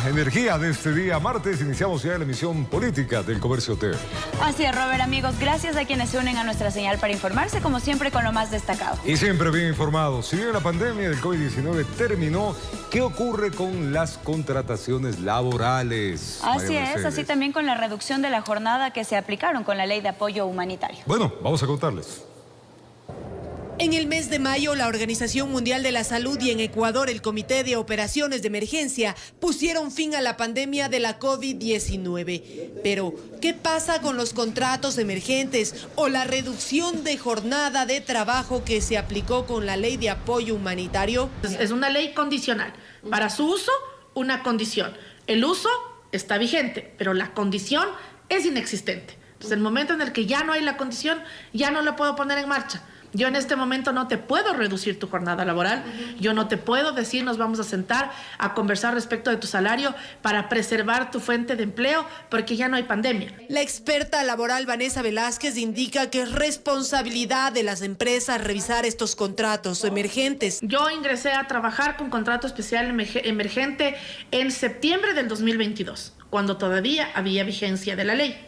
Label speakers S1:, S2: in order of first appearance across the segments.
S1: Energía de este día martes, iniciamos ya la emisión política del Comercio TV.
S2: Así es, Robert, amigos, gracias a quienes se unen a nuestra señal para informarse, como siempre, con lo más destacado.
S1: Y siempre bien informados. Si bien la pandemia del COVID-19 terminó, ¿qué ocurre con las contrataciones laborales?
S2: Así es, así también con la reducción de la jornada que se aplicaron con la Ley de Apoyo Humanitario.
S1: Bueno, vamos a contarles.
S3: En el mes de mayo, la Organización Mundial de la Salud y en Ecuador el Comité de Operaciones de Emergencia pusieron fin a la pandemia de la COVID-19. Pero, ¿qué pasa con los contratos emergentes o la reducción de jornada de trabajo que se aplicó con la Ley de Apoyo Humanitario?
S4: Es una ley condicional. Para su uso, una condición. El uso está vigente, pero la condición es inexistente. Entonces, el momento en el que ya no hay la condición, ya no la puedo poner en marcha. Yo en este momento no te puedo reducir tu jornada laboral, yo no te puedo decir nos vamos a sentar a conversar respecto de tu salario para preservar tu fuente de empleo porque ya no hay pandemia.
S3: La experta laboral Vanessa Velázquez indica que es responsabilidad de las empresas revisar estos contratos emergentes.
S4: Yo ingresé a trabajar con contrato especial emergente en septiembre del 2022, cuando todavía había vigencia de la ley.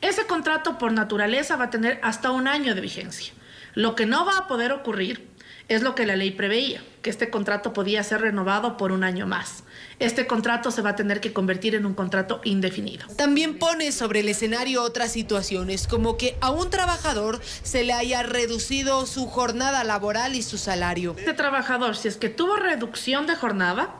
S4: Ese contrato por naturaleza va a tener hasta un año de vigencia. Lo que no va a poder ocurrir es lo que la ley preveía, que este contrato podía ser renovado por un año más. Este contrato se va a tener que convertir en un contrato indefinido.
S3: También pone sobre el escenario otras situaciones, como que a un trabajador se le haya reducido su jornada laboral y su salario.
S4: Este trabajador, si es que tuvo reducción de jornada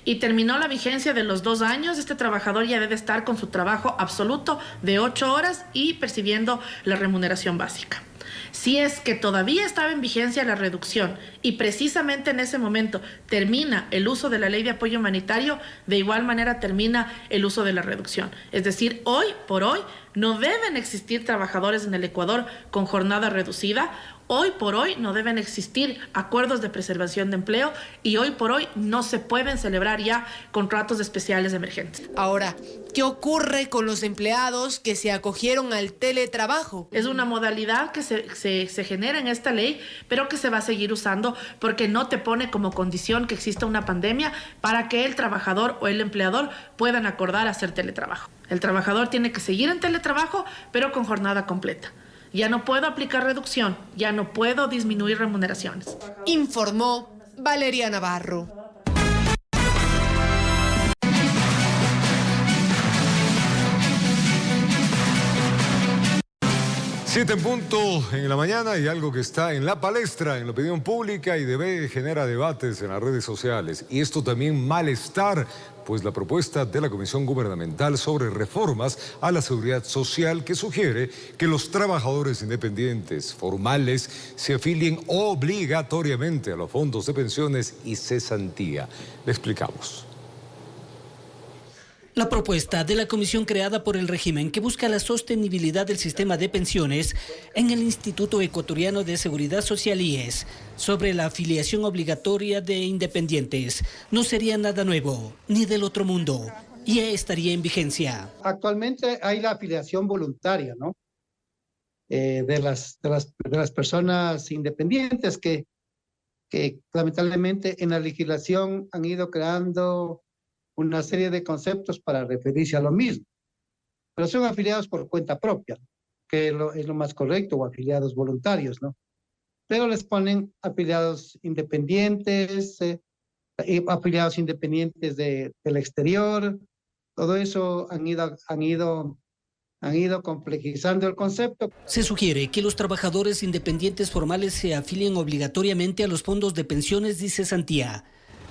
S4: y terminó la vigencia de los 2 años, este trabajador ya debe estar con su trabajo absoluto de 8 horas y percibiendo la remuneración básica. Si es que todavía estaba en vigencia la reducción y precisamente en ese momento termina el uso de la Ley de Apoyo Humanitario, de igual manera termina el uso de la reducción. Es decir, hoy por hoy no deben existir trabajadores en el Ecuador con jornada reducida. Hoy por hoy no deben existir acuerdos de preservación de empleo y hoy por hoy no se pueden celebrar ya contratos especiales emergentes.
S3: Ahora, ¿qué ocurre con los empleados que se acogieron al teletrabajo?
S4: Es una modalidad que se genera en esta ley, pero que se va a seguir usando porque no te pone como condición que exista una pandemia para que el trabajador o el empleador puedan acordar hacer teletrabajo. El trabajador tiene que seguir en teletrabajo, pero con jornada completa. Ya no puedo aplicar reducción, ya no puedo disminuir remuneraciones.
S3: Informó Valeria Navarro.
S1: 7 en punto en la mañana y algo que está en la palestra, en la opinión pública y genera debates en las redes sociales. Y esto también malestar, pues la propuesta de la Comisión Gubernamental sobre reformas a la seguridad social que sugiere que los trabajadores independientes formales se afilien obligatoriamente a los fondos de pensiones y cesantía. Le explicamos.
S5: La propuesta de la comisión creada por el régimen que busca la sostenibilidad del sistema de pensiones en el Instituto Ecuatoriano de Seguridad Social IES sobre la afiliación obligatoria de independientes no sería nada nuevo ni del otro mundo y ya estaría en vigencia.
S6: Actualmente hay la afiliación voluntaria, ¿no? De las personas independientes que lamentablemente en la legislación han ido creando una serie de conceptos para referirse a lo mismo, pero son afiliados por cuenta propia, que es lo más correcto, o afiliados voluntarios, ¿no? Pero les ponen afiliados independientes, afiliados independientes del exterior, todo eso han ido complejizando el concepto.
S5: Se sugiere que los trabajadores independientes formales se afilien obligatoriamente a los fondos de pensiones y cesantía,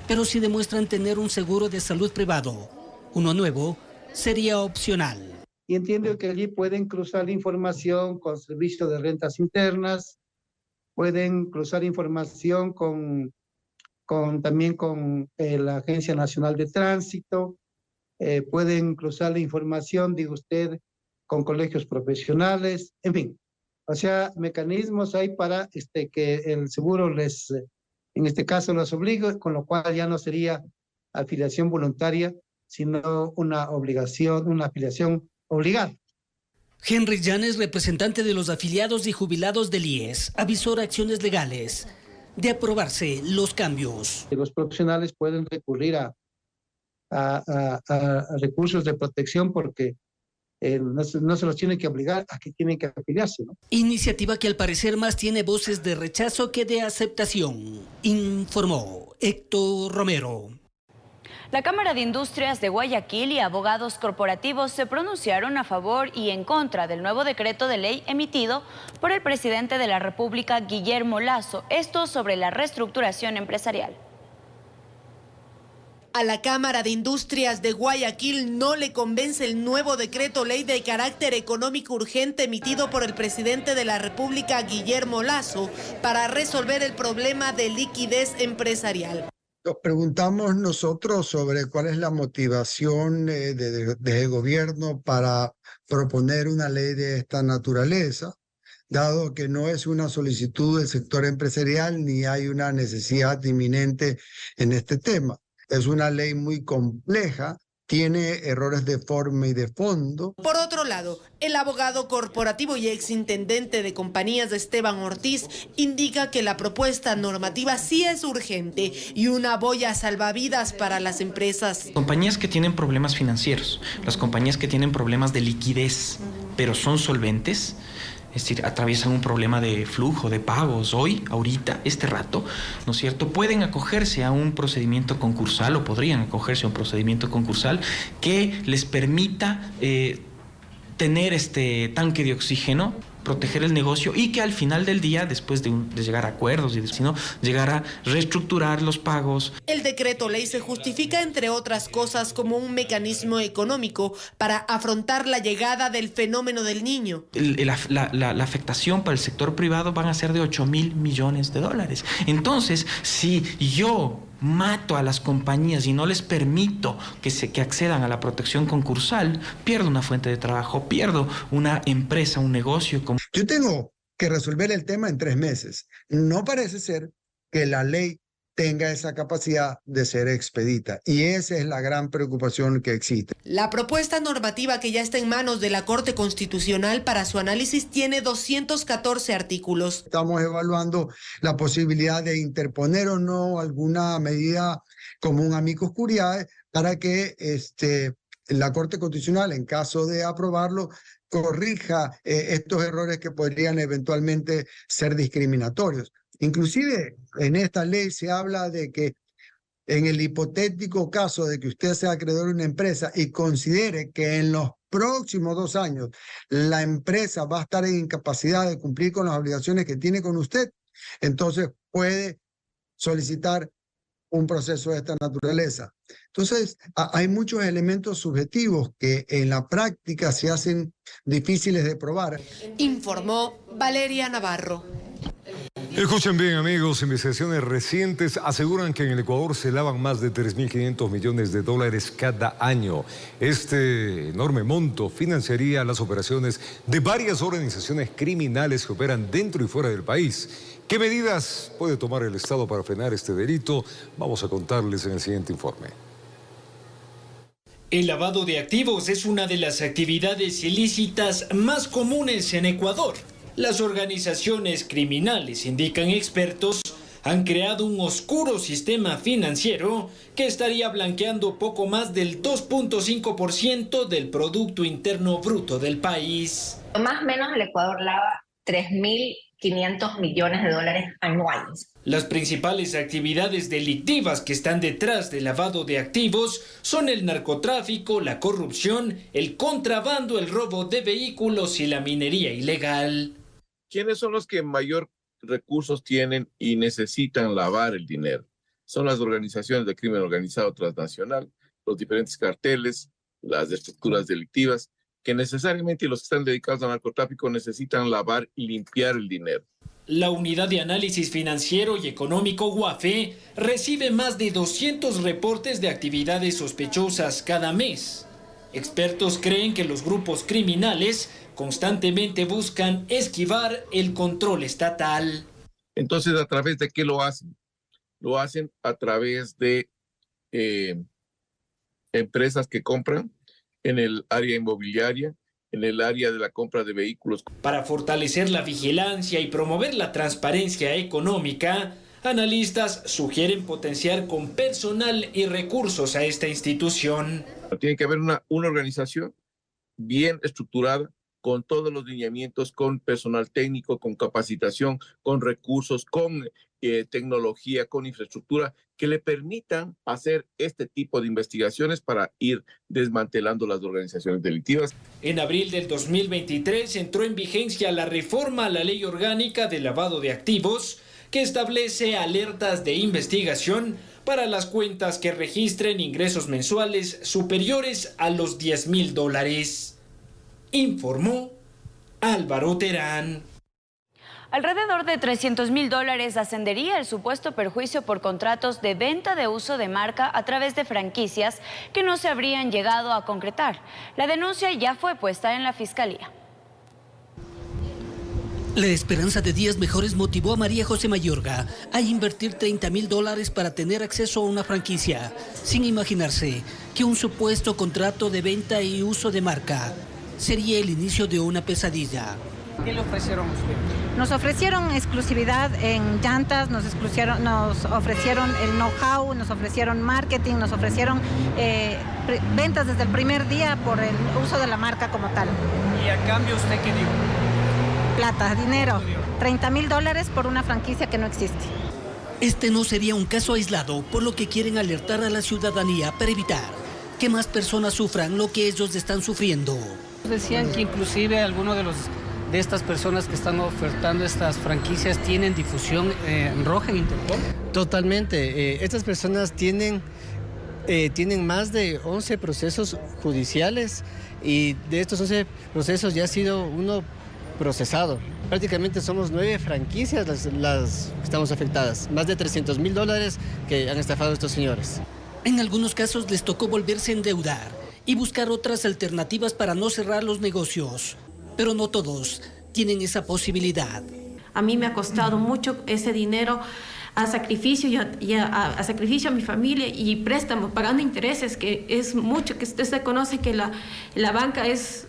S5: pero si demuestran tener un seguro de salud privado, uno nuevo sería opcional.
S6: Y entiendo que allí pueden cruzar información con servicio de rentas internas, pueden cruzar información también con la Agencia Nacional de Tránsito, pueden cruzar la información, digo usted, con colegios profesionales, en fin. O sea, mecanismos hay para que el seguro en este caso los obliga, con lo cual ya no sería afiliación voluntaria, sino una obligación, una afiliación obligada.
S5: Henry Llanes, representante de los afiliados y jubilados del IES, avisó acciones legales de aprobarse los cambios.
S6: Los profesionales pueden recurrir a recursos de protección porque no se los tiene que obligar a que tienen que afiliarse, ¿no?
S5: Iniciativa que al parecer más tiene voces de rechazo que de aceptación, informó Héctor Romero.
S2: La Cámara de Industrias de Guayaquil y abogados corporativos se pronunciaron a favor y en contra del nuevo decreto de ley emitido por el presidente de la República, Guillermo Lasso, esto sobre la reestructuración empresarial.
S3: A la Cámara de Industrias de Guayaquil no le convence el nuevo decreto ley de carácter económico urgente emitido por el presidente de la República, Guillermo Lasso, para resolver el problema de liquidez empresarial.
S7: Nos preguntamos nosotros sobre cuál es la motivación del gobierno para proponer una ley de esta naturaleza, dado que no es una solicitud del sector empresarial ni hay una necesidad inminente en este tema. Es una ley muy compleja, tiene errores de forma y de fondo.
S3: Por otro lado, el abogado corporativo y exintendente de compañías de Esteban Ortiz indica que la propuesta normativa sí es urgente y una boya salvavidas para las empresas.
S8: Compañías que tienen problemas financieros, las compañías que tienen problemas de liquidez, pero son solventes, es decir, atraviesan un problema de flujo, de pagos, ahorita, este rato, ¿no es cierto? Pueden acogerse a un procedimiento concursal o podrían acogerse a un procedimiento concursal que les permita tener este tanque de oxígeno, proteger el negocio y que al final del día, después de llegar a acuerdos y sino llegar a reestructurar los pagos.
S3: El decreto ley se justifica, entre otras cosas, como un mecanismo económico para afrontar la llegada del fenómeno del niño.
S8: La afectación para el sector privado van a ser de 8.000 millones de dólares. Entonces, si yo mato a las compañías y no les permito que accedan a la protección concursal, pierdo una fuente de trabajo, pierdo una empresa, un negocio.
S7: Yo tengo que resolver el tema en 3 meses. No parece ser que la ley tenga esa capacidad de ser expedita. Y esa es la gran preocupación que existe.
S3: La propuesta normativa que ya está en manos de la Corte Constitucional para su análisis tiene 214 artículos.
S7: Estamos evaluando la posibilidad de interponer o no alguna medida como un amicus curiae para que la Corte Constitucional, en caso de aprobarlo, corrija estos errores que podrían eventualmente ser discriminatorios. Inclusive en esta ley se habla de que en el hipotético caso de que usted sea acreedor de una empresa y considere que en los próximos 2 años la empresa va a estar en incapacidad de cumplir con las obligaciones que tiene con usted, entonces puede solicitar un proceso de esta naturaleza. Entonces, hay muchos elementos subjetivos que en la práctica se hacen difíciles de probar.
S3: Informó Valeria Navarro.
S1: Escuchen bien, amigos, investigaciones recientes aseguran que en el Ecuador se lavan más de 3.500 millones de dólares cada año. Este enorme monto financiaría las operaciones de varias organizaciones criminales que operan dentro y fuera del país. ¿Qué medidas puede tomar el Estado para frenar este delito? Vamos a contarles en el siguiente informe.
S9: El lavado de activos es una de las actividades ilícitas más comunes en Ecuador. Las organizaciones criminales, indican expertos, han creado un oscuro sistema financiero que estaría blanqueando poco más del 2.5% del Producto Interno Bruto del país.
S10: Más o menos el Ecuador lava 3.500 millones de dólares anuales.
S9: Las principales actividades delictivas que están detrás del lavado de activos son el narcotráfico, la corrupción, el contrabando, el robo de vehículos y la minería ilegal.
S11: ¿Quiénes son los que mayor recursos tienen y necesitan lavar el dinero? Son las organizaciones de crimen organizado transnacional, los diferentes carteles, las estructuras delictivas, que necesariamente los que están dedicados al narcotráfico necesitan lavar y limpiar el dinero.
S9: La Unidad de Análisis Financiero y Económico UAFE recibe más de 200 reportes de actividades sospechosas cada mes. Expertos creen que los grupos criminales constantemente buscan esquivar el control estatal.
S11: Entonces, ¿a través de qué lo hacen? Lo hacen a través de empresas que compran en el área inmobiliaria, en el área de la compra de vehículos.
S9: Para fortalecer la vigilancia y promover la transparencia económica, Analistas sugieren potenciar con personal y recursos a esta institución.
S11: Tiene que haber una organización bien estructurada, con todos los lineamientos, con personal técnico, con capacitación, con recursos, con tecnología, con infraestructura, que le permitan hacer este tipo de investigaciones para ir desmantelando las organizaciones delictivas.
S9: En abril del 2023 entró en vigencia la reforma a la Ley Orgánica de Lavado de Activos, que establece alertas de investigación para las cuentas que registren ingresos mensuales superiores a los $10,000. Informó Álvaro Terán.
S2: Alrededor de $300,000 ascendería el supuesto perjuicio por contratos de venta de uso de marca a través de franquicias que no se habrían llegado a concretar. La denuncia ya fue puesta en la Fiscalía.
S5: La esperanza de días mejores motivó a María José Mayorga a invertir $30,000 para tener acceso a una franquicia, sin imaginarse que un supuesto contrato de venta y uso de marca sería el inicio de una pesadilla.
S12: ¿Qué le ofrecieron a usted?
S13: Nos ofrecieron exclusividad en llantas, nos ofrecieron el know-how, nos ofrecieron marketing, nos ofrecieron ventas desde el primer día por el uso de la marca como tal.
S12: ¿Y a cambio usted qué dijo?
S13: Plata, dinero, $30,000 por una franquicia que no existe.
S5: Este no sería un caso aislado, por lo que quieren alertar a la ciudadanía para evitar que más personas sufran lo que ellos están sufriendo.
S12: Decían que inclusive algunos de estas personas que están ofertando estas franquicias tienen difusión roja en Interpol.
S14: Totalmente. Estas personas tienen más de 11 procesos judiciales y de estos 11 procesos ya ha sido uno procesado. Prácticamente somos 9 franquicias las que estamos afectadas. Más de $300,000 que han estafado a estos señores.
S5: En algunos casos les tocó volverse a endeudar y buscar otras alternativas para no cerrar los negocios. Pero no todos tienen esa posibilidad.
S15: A mí me ha costado mucho ese dinero a sacrificio a sacrificio a mi familia y préstamos, pagando intereses, que es mucho, que usted se conoce que la banca es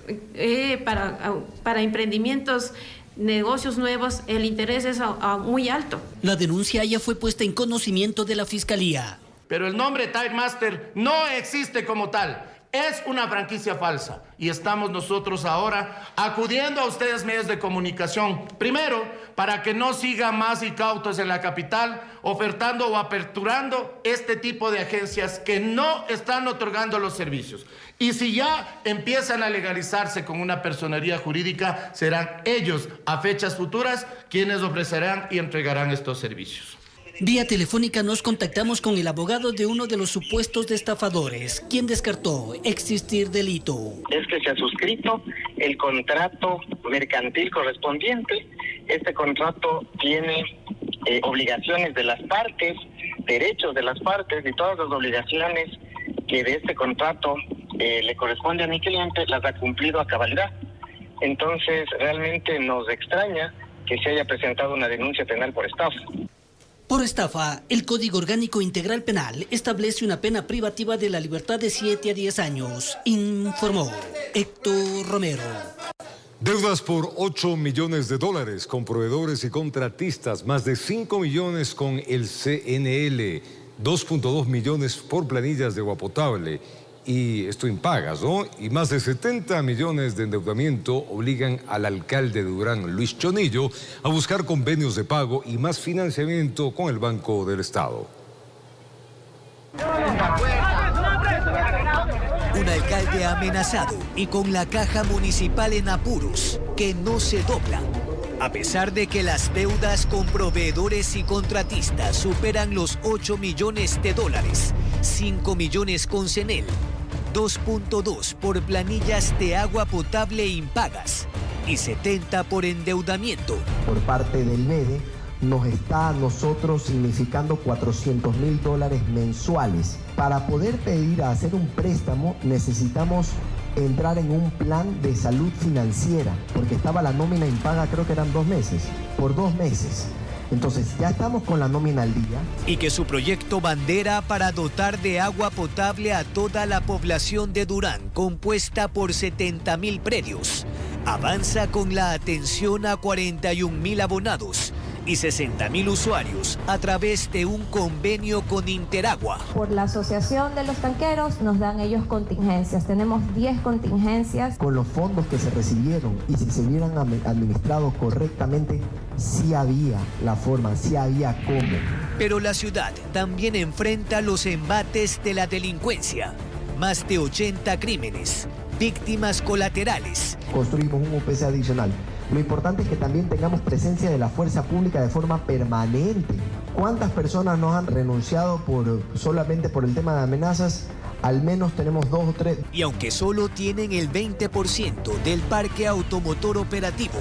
S15: para emprendimientos, negocios nuevos, el interés es muy alto.
S5: La denuncia ya fue puesta en conocimiento de la Fiscalía.
S16: Pero el nombre Tire Master no existe como tal. Es una franquicia falsa y estamos nosotros ahora acudiendo a ustedes medios de comunicación, primero para que no sigan más incautos en la capital ofertando o aperturando este tipo de agencias que no están otorgando los servicios. Y si ya empiezan a legalizarse con una personería jurídica, serán ellos a fechas futuras quienes ofrecerán y entregarán estos servicios.
S5: Vía telefónica nos contactamos con el abogado de uno de los supuestos estafadores, quien descartó existir delito.
S17: Es que se ha suscrito el contrato mercantil correspondiente. Este contrato tiene obligaciones de las partes, derechos de las partes y todas las obligaciones que de este contrato le corresponde a mi cliente las ha cumplido a cabalidad. Entonces realmente nos extraña que se haya presentado una denuncia penal por estafa.
S5: Por estafa, el Código Orgánico Integral Penal establece una pena privativa de la libertad de 7 a 10 años, informó Héctor Romero.
S1: Deudas por $8 millones con proveedores y contratistas, más de 5 millones con el CNL, 2.2 millones por planillas de agua potable. Y esto impagas, ¿no? Y más de 70 millones de endeudamiento obligan al alcalde de Durán, Luis Chonillo, a buscar convenios de pago y más financiamiento con el Banco del Estado.
S18: Un alcalde amenazado y con la caja municipal en apuros, que no se dobla. A pesar de que las deudas con proveedores y contratistas superan los $8 millones, 5 millones con CNEL, 2.2 por planillas de agua potable impagas y 70 por endeudamiento.
S19: Por parte del MEDE nos está a nosotros significando $400,000 mensuales. Para poder pedir a hacer un préstamo necesitamos entrar en un plan de salud financiera, porque estaba la nómina impaga, creo que eran 2 meses, por 2 meses. Entonces ya estamos con la nómina al día.
S18: Y que su proyecto bandera para dotar de agua potable a toda la población de Durán, compuesta por 70.000 predios, avanza con la atención a 41.000 abonados y 60.000 usuarios a través de un convenio con Interagua.
S20: Por la Asociación de los Tanqueros nos dan ellos contingencias. Tenemos 10 contingencias.
S19: Con los fondos que se recibieron y si se hubieran administrado correctamente, sí había la forma, sí había cómo.
S18: Pero la ciudad también enfrenta los embates de la delincuencia. Más de 80 crímenes, víctimas colaterales.
S19: Construimos un UPC adicional. Lo importante es que también tengamos presencia de la fuerza pública de forma permanente. ¿Cuántas personas nos han renunciado solamente por el tema de amenazas? Al menos tenemos 2 o 3.
S18: Y aunque solo tienen el 20% del parque automotor operativo,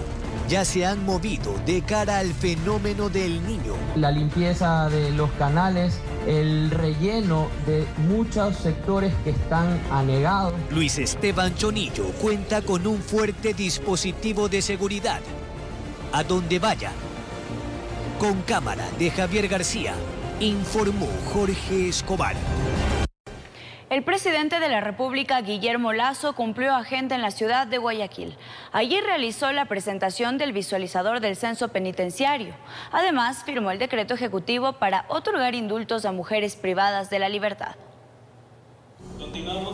S18: ya se han movido de cara al fenómeno del Niño.
S21: La limpieza de los canales, el relleno de muchos sectores que están anegados.
S18: Luis Esteban Chonillo cuenta con un fuerte dispositivo de seguridad. A donde vaya. Con cámara de Javier García, informó Jorge Escobar.
S2: El presidente de la República, Guillermo Lasso, cumplió agenda en la ciudad de Guayaquil. Allí realizó la presentación del visualizador del censo penitenciario. Además, firmó el decreto ejecutivo para otorgar indultos a mujeres privadas de la libertad.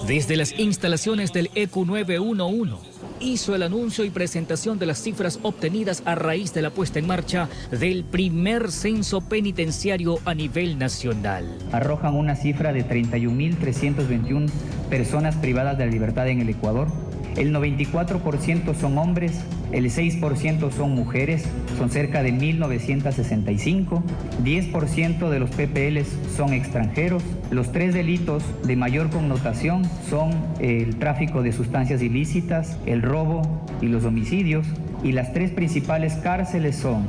S22: Desde las instalaciones del ECU 911, hizo el anuncio y presentación de las cifras obtenidas a raíz de la puesta en marcha del primer censo penitenciario a nivel nacional.
S23: Arrojan una cifra de 31.321 personas privadas de la libertad en el Ecuador. El 94% son hombres, el 6% son mujeres, son cerca de 1.965, 10% de los PPLs son extranjeros. Los 3 delitos de mayor connotación son el tráfico de sustancias ilícitas, el robo y los homicidios. Y las 3 principales cárceles son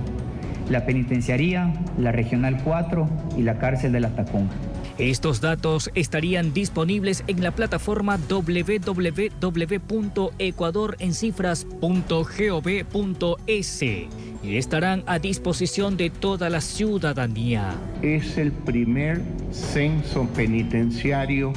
S23: la penitenciaría, la Regional 4 y la cárcel de La Tacunga.
S22: Estos datos estarían disponibles en la plataforma www.ecuadorencifras.gov.es y estarán a disposición de toda la ciudadanía.
S24: Es el primer censo penitenciario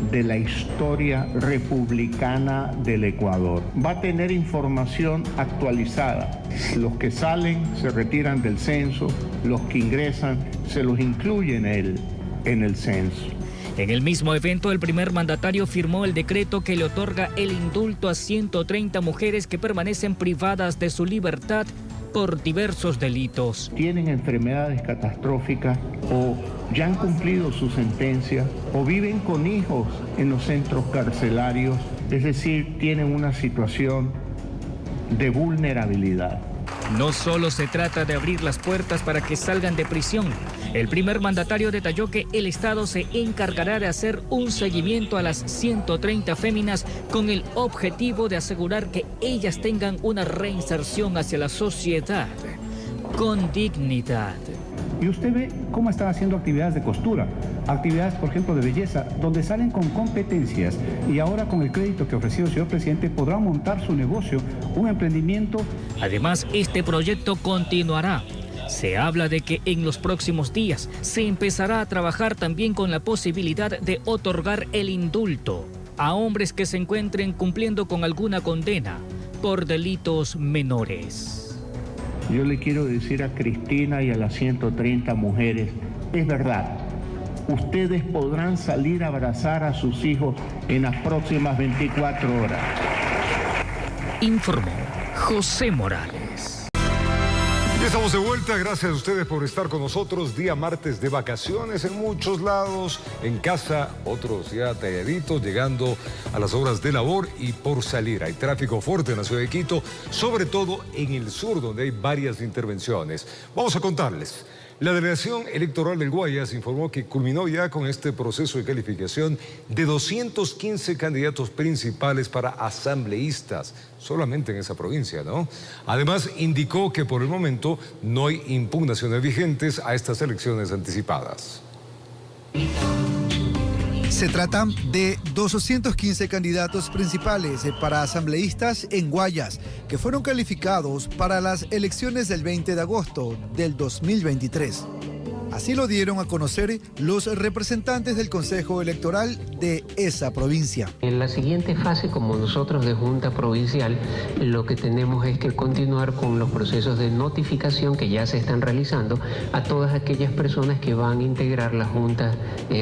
S24: de la historia republicana del Ecuador. Va a tener información actualizada. Los que salen se retiran del censo, los que ingresan se los incluye en el censo.
S22: En el mismo evento, el primer mandatario firmó el decreto que le otorga el indulto a 130 mujeres que permanecen privadas de su libertad por diversos delitos.
S24: Tienen enfermedades catastróficas o ya han cumplido su sentencia o viven con hijos en los centros carcelarios, es decir, tienen una situación de vulnerabilidad.
S22: No solo se trata de abrir las puertas para que salgan de prisión. El primer mandatario detalló que el Estado se encargará de hacer un seguimiento a las 130 féminas con el objetivo de asegurar que ellas tengan una reinserción hacia la sociedad con dignidad.
S24: Y usted ve cómo están haciendo actividades de costura, actividades, por ejemplo, de belleza, donde salen con competencias y ahora con el crédito que ofreció el señor presidente podrán montar su negocio, un emprendimiento.
S22: Además, este proyecto continuará. Se habla de que en los próximos días se empezará a trabajar también con la posibilidad de otorgar el indulto a hombres que se encuentren cumpliendo con alguna condena por delitos menores.
S24: Yo le quiero decir a Cristina y a las 130 mujeres, es verdad, ustedes podrán salir a abrazar a sus hijos en las próximas 24 horas.
S22: Informó José Morales.
S1: Estamos de vuelta, gracias a ustedes por estar con nosotros. Día martes de vacaciones en muchos lados, en casa, otros ya talladitos, llegando a las horas de labor y por salir. Hay tráfico fuerte en la ciudad de Quito, sobre todo en el sur, donde hay varias intervenciones. Vamos a contarles. La Delegación Electoral del Guayas informó que culminó ya con este proceso de calificación de 215 candidatos principales para asambleístas, solamente en esa provincia, ¿no? Además, indicó que por el momento no hay impugnaciones vigentes a estas elecciones anticipadas.
S25: Se trata de 215 candidatos principales para asambleístas en Guayas, que fueron calificados para las elecciones del 20 de agosto del 2023. Así lo dieron a conocer los representantes del Consejo Electoral de esa provincia.
S3: En la siguiente fase, como nosotros de Junta Provincial, lo que tenemos es que continuar con los procesos de notificación que ya se están realizando a todas aquellas personas que van a integrar las juntas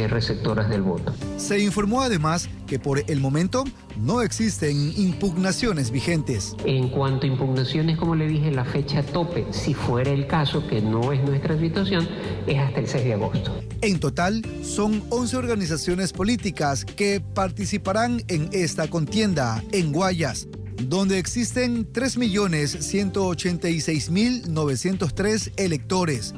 S3: receptoras del voto.
S25: Se informó además que por el momento no existen impugnaciones vigentes.
S3: En cuanto a impugnaciones, como le dije, la fecha tope, si fuera el caso, que no es nuestra situación, es hasta el 6 de agosto.
S25: En total, son 11 organizaciones políticas que participarán en esta contienda en Guayas, donde existen 3.186.903 electores.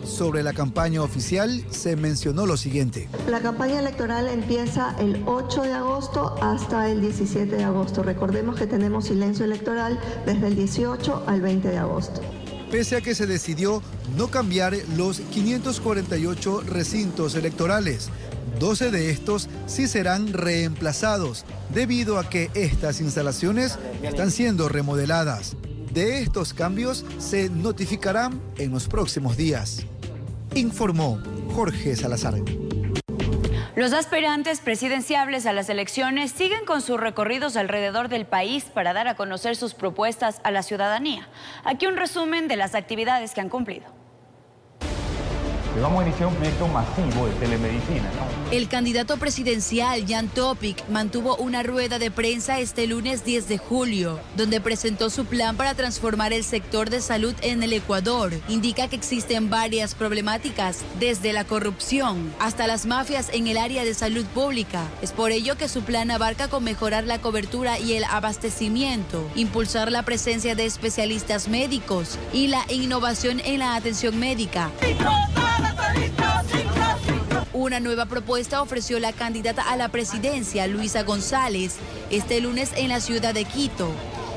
S25: Sobre la campaña oficial se mencionó lo siguiente.
S4: La campaña electoral empieza el 8 de agosto hasta el 17 de agosto. Recordemos que tenemos silencio electoral desde el 18 al 20 de agosto.
S25: Pese a que se decidió no cambiar los 548 recintos electorales, 12 de estos sí serán reemplazados, debido a que estas instalaciones están siendo remodeladas. De estos cambios se notificarán en los próximos días. Informó Jorge Salazar.
S2: Los aspirantes presidenciables a las elecciones siguen con sus recorridos alrededor del país para dar a conocer sus propuestas a la ciudadanía. Aquí un resumen de las actividades que han cumplido.
S6: Vamos a iniciar un proyecto masivo de telemedicina, ¿no?
S7: El candidato presidencial, Jan Topic, mantuvo una rueda de prensa este lunes 10 de julio, donde presentó su plan para transformar el sector de salud en el Ecuador. Indica que existen varias problemáticas, desde la corrupción hasta las mafias en el área de salud pública. Es por ello que su plan abarca con mejorar la cobertura y el abastecimiento, impulsar la presencia de especialistas médicos y la innovación en la atención médica. Una nueva propuesta ofreció la candidata a la presidencia, Luisa González, este lunes en la ciudad de Quito.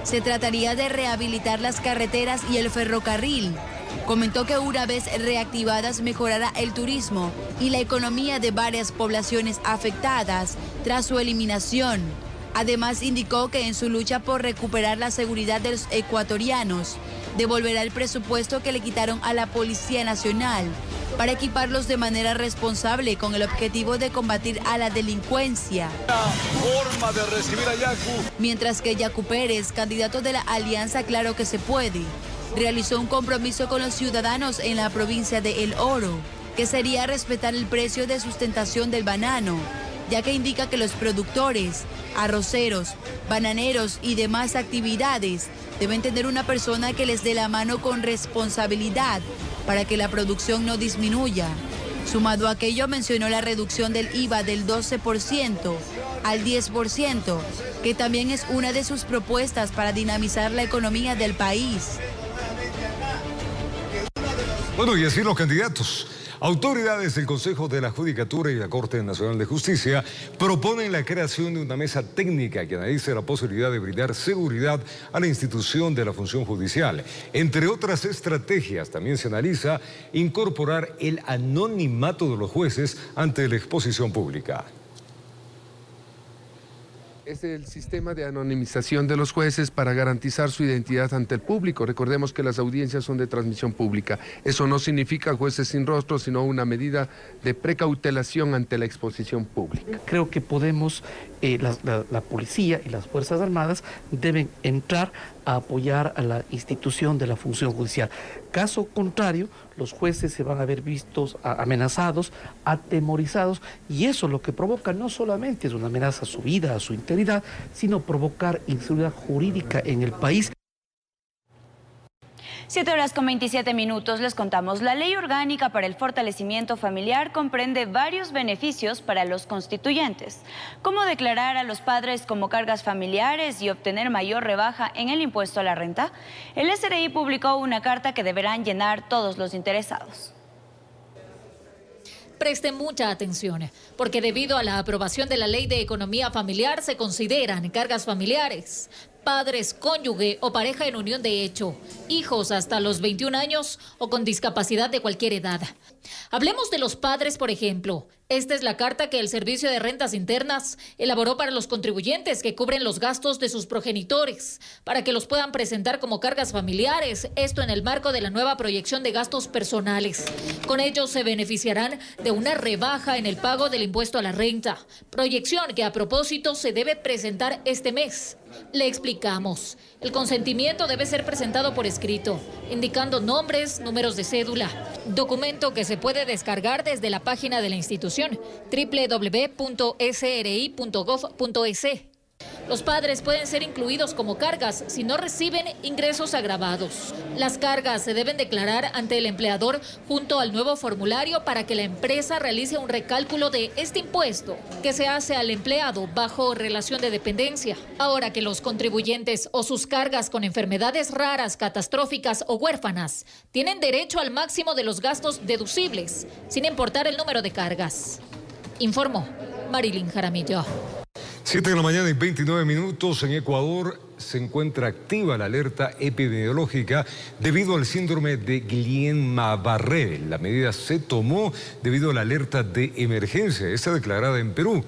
S7: Se trataría de rehabilitar las carreteras y el ferrocarril. Comentó que una vez reactivadas mejorará el turismo y la economía de varias poblaciones afectadas tras su eliminación. Además, indicó que en su lucha por recuperar la seguridad de los ecuatorianos, devolverá el presupuesto que le quitaron a la Policía Nacional para equiparlos de manera responsable con el objetivo de combatir a la delincuencia.
S8: Forma de recibir a Yacu.
S7: Mientras que Yacu Pérez, candidato de la Alianza Claro que se puede, realizó un compromiso con los ciudadanos en la provincia de El Oro, que sería respetar el precio de sustentación del banano, ya que indica que los productores, arroceros, bananeros y demás actividades deben tener una persona que les dé la mano con responsabilidad para que la producción no disminuya. Sumado a aquello, mencionó la reducción del IVA del 12% al 10%, que también es una de sus propuestas para dinamizar la economía del país.
S1: Bueno, y así los candidatos. Autoridades del Consejo de la Judicatura y la Corte Nacional de Justicia proponen la creación de una mesa técnica que analice la posibilidad de brindar seguridad a la institución de la función judicial. Entre otras estrategias, también se analiza incorporar el anonimato de los jueces ante la exposición pública.
S26: Es el sistema de anonimización de los jueces para garantizar su identidad ante el público. Recordemos que las audiencias son de transmisión pública. Eso no significa jueces sin rostro, sino una medida de precautelación ante la exposición pública.
S27: Creo que podemos, la policía y las Fuerzas Armadas deben entrar a apoyar a la institución de la función judicial. Caso contrario, los jueces se van a ver vistos amenazados, atemorizados, y eso lo que provoca no solamente es una amenaza a su vida, a su integridad, sino provocar inseguridad jurídica en el país.
S2: 7:27. Les contamos. La Ley Orgánica para el Fortalecimiento Familiar comprende varios beneficios para los constituyentes, como declarar a los padres como cargas familiares y obtener mayor rebaja en el impuesto a la renta. El SRI publicó una carta que deberán llenar todos los interesados.
S28: Presten mucha atención, porque debido a la aprobación de la Ley de Economía Familiar se consideran cargas familiares padres, cónyuge o pareja en unión de hecho, hijos hasta los 21 años o con discapacidad de cualquier edad. Hablemos de los padres, por ejemplo. Esta es la carta que el Servicio de Rentas Internas elaboró para los contribuyentes que cubren los gastos de sus progenitores, para que los puedan presentar como cargas familiares, esto en el marco de la nueva proyección de gastos personales. Con ello se beneficiarán de una rebaja en el pago del impuesto a la renta, proyección que a propósito se debe presentar este mes. Le explicamos. El consentimiento debe ser presentado por escrito, indicando nombres, números de cédula, documento que se puede descargar desde la página de la institución www.sri.gov.es. Los padres pueden ser incluidos como cargas si no reciben ingresos agravados. Las cargas se deben declarar ante el empleador junto al nuevo formulario para que la empresa realice un recálculo de este impuesto que se hace al empleado bajo relación de dependencia. Ahora que los contribuyentes o sus cargas con enfermedades raras, catastróficas o huérfanas tienen derecho al máximo de los gastos deducibles, sin importar el número de cargas. Informó Marilyn Jaramillo.
S1: 7 de la mañana y 29 minutos. En Ecuador se encuentra activa la alerta epidemiológica debido al síndrome de Guillain-Barré. La medida se tomó debido a la alerta de emergencia, esta declarada en Perú.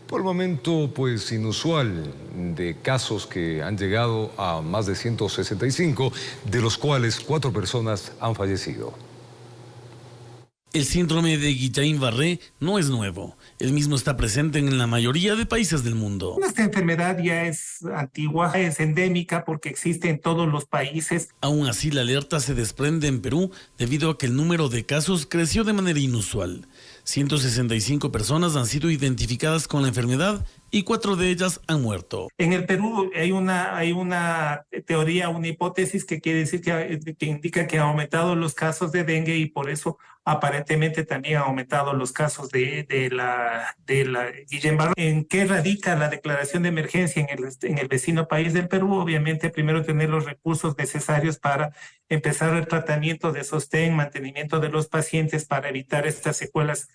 S1: Por el momento, pues, inusual de casos que han llegado a más de 165, de los cuales 4 personas han fallecido.
S9: El síndrome de Guillain-Barré no es nuevo. El mismo está presente en la mayoría de países del mundo.
S10: Esta enfermedad ya es antigua, es endémica porque existe en todos los países.
S9: Aún así, la alerta se desprende en Perú debido a que el número de casos creció de manera inusual. 165 personas han sido identificadas con la enfermedad y 4 de ellas han muerto.
S10: En el Perú hay una teoría, una hipótesis que quiere decir que indica que han aumentado los casos de dengue y por eso aparentemente también han aumentado los casos de la Guillain-Barré. ¿En qué radica la declaración de emergencia en el vecino país del Perú? Obviamente, primero tener los recursos necesarios para empezar el tratamiento de sostén, mantenimiento de los pacientes para evitar estas secuelas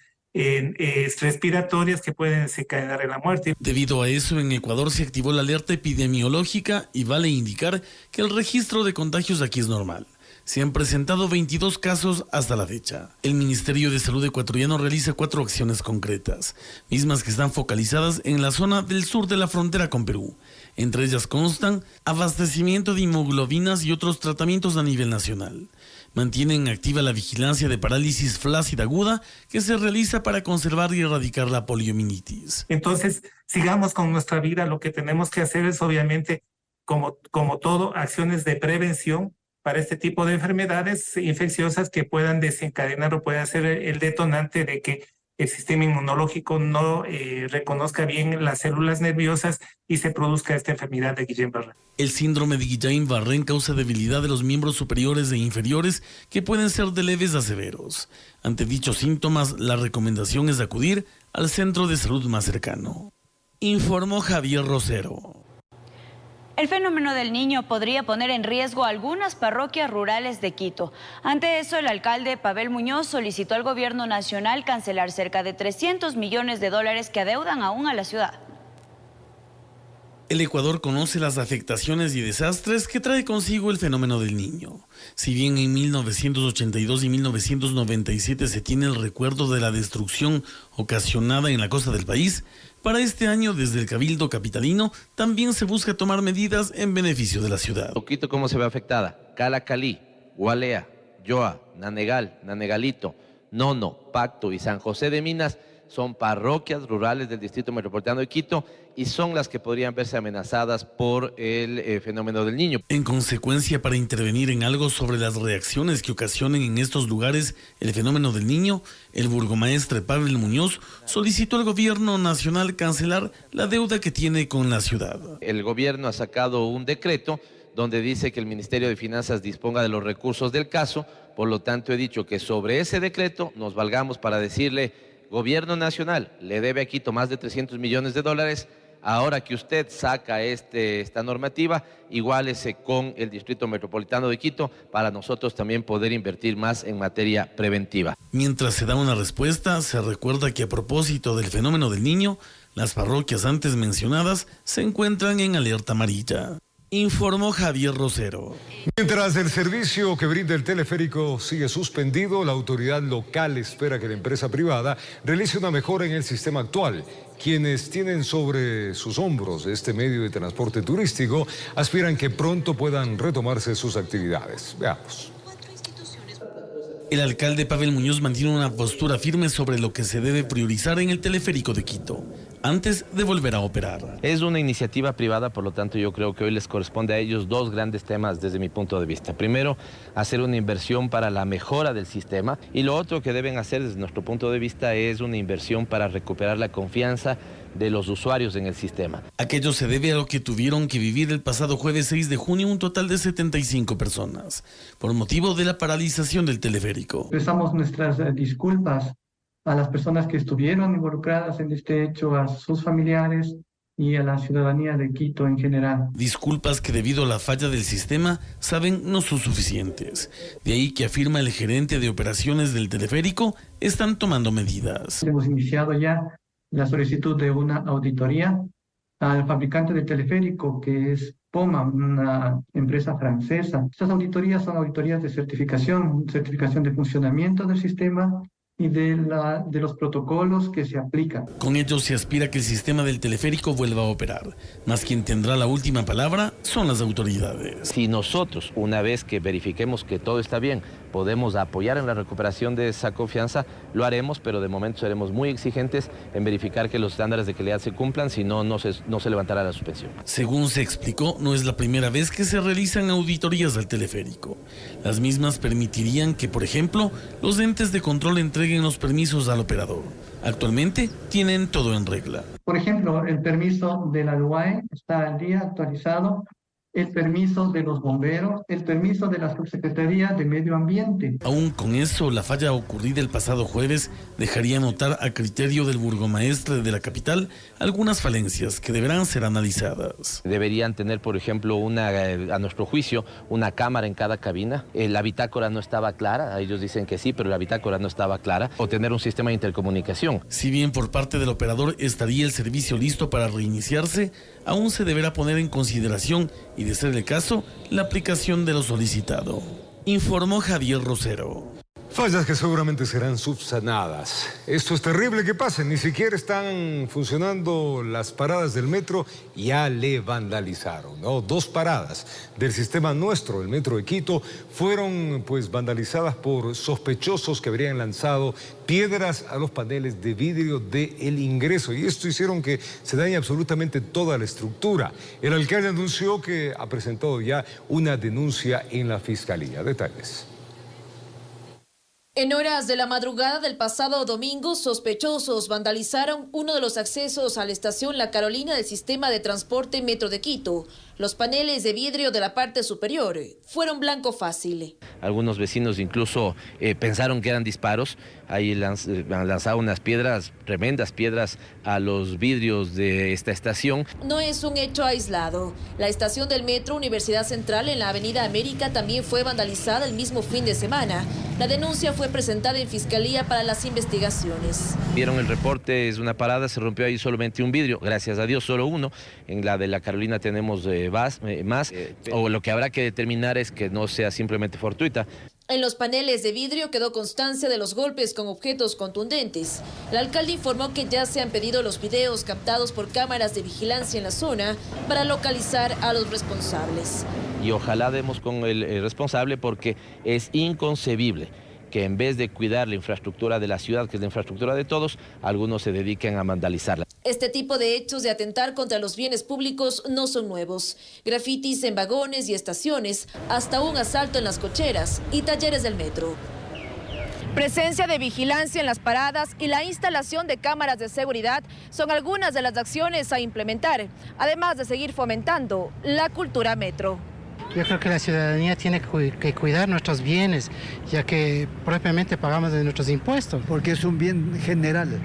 S10: respiratorias que pueden desencadenar en la muerte.
S9: Debido a eso, en Ecuador se activó la alerta epidemiológica y vale indicar que el registro de contagios aquí es normal. Se han presentado 22 casos hasta la fecha. El Ministerio de Salud ecuatoriano realiza 4 acciones concretas, mismas que están focalizadas en la zona del sur de la frontera con Perú. Entre ellas constan abastecimiento de hemoglobinas y otros tratamientos a nivel nacional. Mantienen activa la vigilancia de parálisis flácida aguda que se realiza para conservar y erradicar la poliomielitis.
S10: Entonces, sigamos con nuestra vida. Lo que tenemos que hacer es, obviamente, como todo, acciones de prevención para este tipo de enfermedades infecciosas que puedan desencadenar o puedan ser el detonante de que el sistema inmunológico no reconozca bien las células nerviosas y se produzca esta enfermedad de Guillain-Barré.
S9: El síndrome de Guillain-Barré causa debilidad de los miembros superiores e inferiores que pueden ser de leves a severos. Ante dichos síntomas, la recomendación es acudir al centro de salud más cercano. Informó Javier Rosero.
S2: El fenómeno del Niño podría poner en riesgo a algunas parroquias rurales de Quito. Ante eso, el alcalde Pavel Muñoz solicitó al gobierno nacional cancelar cerca de 300 millones de dólares que adeudan aún a la ciudad.
S9: El Ecuador conoce las afectaciones y desastres que trae consigo el fenómeno del Niño. Si bien en 1982 y 1997 se tiene el recuerdo de la destrucción ocasionada en la costa del país, para este año desde el Cabildo Capitalino también se busca tomar medidas en beneficio de la ciudad.
S11: Quito, ¿cómo se ve afectada? Calacalí, Gualea, Yoa, Nanegal, Nanegalito, Nono, Pacto y San José de Minas son parroquias rurales del Distrito Metropolitano de Quito y son las que podrían verse amenazadas por el fenómeno del Niño.
S9: En consecuencia, para intervenir en algo sobre las reacciones que ocasionen en estos lugares el fenómeno del Niño, el burgomaestre Pavel Muñoz solicitó al gobierno nacional cancelar la deuda que tiene con la ciudad.
S11: El gobierno ha sacado un decreto donde dice que el Ministerio de Finanzas disponga de los recursos del caso, por lo tanto he dicho que sobre ese decreto nos valgamos para decirle: Gobierno Nacional le debe a Quito más de 300 millones de dólares, ahora que usted saca esta normativa, iguálese con el Distrito Metropolitano de Quito para nosotros también poder invertir más en materia preventiva.
S9: Mientras se da una respuesta, se recuerda que a propósito del fenómeno del Niño, las parroquias antes mencionadas se encuentran en alerta amarilla. Informó Javier Rosero.
S1: Mientras el servicio que brinda el teleférico sigue suspendido, la autoridad local espera que la empresa privada realice una mejora en el sistema actual. Quienes tienen sobre sus hombros este medio de transporte turístico aspiran que pronto puedan retomarse sus actividades. Veamos.
S9: El alcalde Pavel Muñoz mantiene una postura firme sobre lo que se debe priorizar en el teleférico de Quito, antes de volver a operar.
S11: Es una iniciativa privada, por lo tanto yo creo que hoy les corresponde a ellos dos grandes temas desde mi punto de vista. Primero, hacer una inversión para la mejora del sistema, y lo otro que deben hacer desde nuestro punto de vista es una inversión para recuperar la confianza de los usuarios en el sistema.
S9: Aquello se debe a lo que tuvieron que vivir el pasado jueves 6 de junio un total de 75 personas, por motivo de la paralización del teleférico.
S5: Expresamos nuestras disculpas a las personas que estuvieron involucradas en este hecho, a sus familiares y a la ciudadanía de Quito en general.
S9: Disculpas que debido a la falla del sistema saben no son suficientes. De ahí que afirma el gerente de operaciones del teleférico, están tomando medidas.
S5: Hemos iniciado ya la solicitud de una auditoría al fabricante del teleférico, que es POMA, una empresa francesa. Estas auditorías son auditorías de certificación de funcionamiento del sistema y de los protocolos que se aplican.
S9: Con ello se aspira que el sistema del teleférico vuelva a operar, mas quien tendrá la última palabra son las autoridades.
S11: Si nosotros, una vez que verifiquemos que todo está bien, podemos apoyar en la recuperación de esa confianza, lo haremos, pero de momento seremos muy exigentes en verificar que los estándares de calidad se cumplan, si no, no se levantará la suspensión.
S9: Según se explicó, no es la primera vez que se realizan auditorías al teleférico. Las mismas permitirían que, por ejemplo, los entes de control entreguen los permisos al operador. Actualmente tienen todo en regla.
S5: Por ejemplo, el permiso de la DUAE está al día, actualizado. El permiso de los bomberos, el permiso de la Subsecretaría de Medio Ambiente.
S9: Aún con eso, la falla ocurrida el pasado jueves dejaría notar a criterio del burgomaestre de la capital algunas falencias que deberán ser analizadas.
S11: Deberían tener, por ejemplo, a nuestro juicio, una cámara en cada cabina. La bitácora no estaba clara, ellos dicen que sí, pero la bitácora no estaba clara. O tener un sistema de intercomunicación.
S9: Si bien por parte del operador estaría el servicio listo para reiniciarse, aún se deberá poner en consideración y, de ser el caso, la aplicación de lo solicitado. Informó Javier Rosero.
S1: Fallas que seguramente serán subsanadas. Esto es terrible que pase, ni siquiera están funcionando las paradas del metro, ya le vandalizaron, ¿no? 2 paradas del sistema nuestro, el metro de Quito, fueron pues vandalizadas por sospechosos que habrían lanzado piedras a los paneles de vidrio del ingreso, y esto hicieron que se dañe absolutamente toda la estructura. El alcalde anunció que ha presentado ya una denuncia en la fiscalía. Detalles.
S28: En horas de la madrugada del pasado domingo, sospechosos vandalizaron uno de los accesos a la estación La Carolina del sistema de transporte Metro de Quito. Los paneles de vidrio de la parte superior fueron blanco fácil.
S11: Algunos vecinos incluso pensaron que eran disparos. Ahí han lanzado unas piedras, tremendas piedras, a los vidrios de esta estación.
S28: No es un hecho aislado. La estación del Metro Universidad Central en la Avenida América también fue vandalizada el mismo fin de semana. La denuncia fue presentada en Fiscalía para las investigaciones.
S11: Vieron el reporte, es una parada, se rompió ahí solamente un vidrio, gracias a Dios solo uno. En la de La Carolina tenemos más, o lo que habrá que determinar es que no sea simplemente fortuita.
S28: En los paneles de vidrio quedó constancia de los golpes con objetos contundentes. El alcalde informó que ya se han pedido los videos captados por cámaras de vigilancia en la zona para localizar a los responsables.
S11: Y ojalá demos con el responsable, porque es inconcebible que en vez de cuidar la infraestructura de la ciudad, que es la infraestructura de todos, algunos se dediquen a vandalizarla.
S28: Este tipo de hechos de atentar contra los bienes públicos no son nuevos. Grafitis en vagones y estaciones, hasta un asalto en las cocheras y talleres del metro. Presencia de vigilancia en las paradas y la instalación de cámaras de seguridad son algunas de las acciones a implementar, además de seguir fomentando la cultura metro.
S12: Yo creo que la ciudadanía tiene que cuidar nuestros bienes, ya que propiamente pagamos de nuestros impuestos.
S13: Porque es un bien general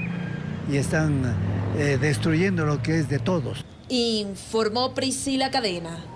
S13: y están destruyendo lo que es de todos.
S28: Informó Priscila Cadena.